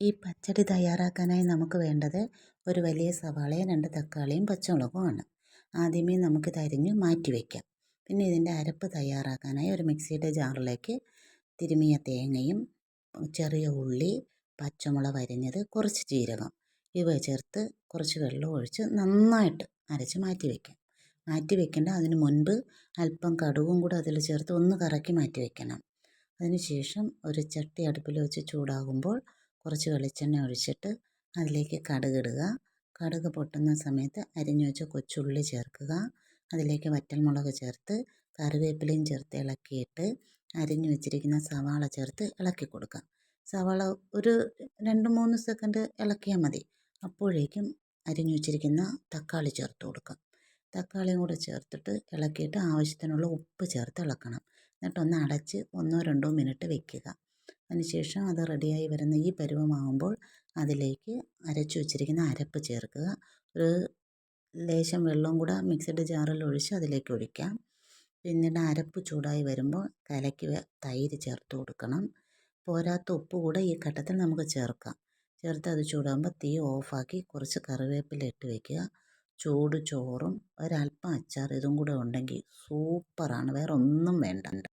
ഈ പച്ചടി തയ്യാറാക്കാനായി നമുക്ക് വേണ്ടത് ഒരു വലിയ സവാളയും 2 തക്കാളിയും പച്ചമുളകുമാണ്. ആദ്യമേ നമുക്കിത് അരിഞ്ഞ് മാറ്റി വയ്ക്കാം. പിന്നെ ഇതിൻ്റെ അരപ്പ് തയ്യാറാക്കാനായി ഒരു മിക്സിയുടെ ജാറിലേക്ക് തിരുമിയ തേങ്ങയും ചെറിയ ഉള്ളി, പച്ചമുളക് അരിഞ്ഞത്, കുറച്ച് ജീരകം ഇവ ചേർത്ത് കുറച്ച് വെള്ളം ഒഴിച്ച് നന്നായിട്ട് അരച്ച് മാറ്റി വയ്ക്കാം. മാറ്റി വയ്ക്കേണ്ട അതിന് മുൻപ് അല്പം കടുകും കൂടെ അതിൽ ചേർത്ത് ഒന്ന് കറക്കി മാറ്റി വയ്ക്കണം. അതിനുശേഷം ഒരു ചട്ടി അടുപ്പിൽ വെച്ച് ചൂടാകുമ്പോൾ കുറച്ച് വെളിച്ചെണ്ണ ഒഴിച്ചിട്ട് അതിലേക്ക് കടുകിടുക. കടുക് പൊട്ടുന്ന സമയത്ത് അരിഞ്ഞു വെച്ച കൊച്ചുള്ളി ചേർക്കുക. അതിലേക്ക് വറ്റൽമുളക് ചേർത്ത് കറിവേപ്പിലയും ചേർത്ത് ഇളക്കിയിട്ട് അരിഞ്ഞു വെച്ചിരിക്കുന്ന സവാള ചേർത്ത് ഇളക്കി കൊടുക്കുക. സവാള ഒരു 2-3 സെക്കൻഡ് ഇളക്കിയാൽ മതി. അപ്പോഴേക്കും അരിഞ്ഞു വെച്ചിരിക്കുന്ന തക്കാളി ചേർത്ത് കൊടുക്കുക. തക്കാളിയും കൂടെ ചേർത്തിട്ട് ഇളക്കിയിട്ട് ആവശ്യത്തിനുള്ള ഉപ്പ് ചേർത്ത് ഇളക്കണം. എന്നിട്ടൊന്ന് അടച്ച് 1-2 മിനിറ്റ് വെക്കുക. അതിനുശേഷം അത് റെഡിയായി വരുന്ന ഈ പരുവമാകുമ്പോൾ അതിലേക്ക് അരച്ചു വെച്ചിരിക്കുന്ന അരപ്പ് ചേർക്കുക. ഒരു ലേശം വെള്ളം കൂടെ മിക്സിയുടെ ജാറിൽ ഒഴിച്ച് അതിലേക്ക് ഒഴിക്കാം. പിന്നീട് അരപ്പ് ചൂടായി വരുമ്പോൾ കലക്കി തൈര് ചേർത്ത് കൊടുക്കണം. പോരാത്ത ഉപ്പ് കൂടെ ഈ ഘട്ടത്തിൽ നമുക്ക് ചേർക്കാം. ചേർത്ത് അത് ചൂടാകുമ്പോൾ തീ ഓഫാക്കി കുറച്ച് കറിവേപ്പില ഇട്ട് വയ്ക്കുക. ചൂട് ചോറും ഒരല്പം അച്ചാർ ഇതും കൂടെ ഉണ്ടെങ്കിൽ സൂപ്പറാണ്, വേറെ ഒന്നും വേണ്ട.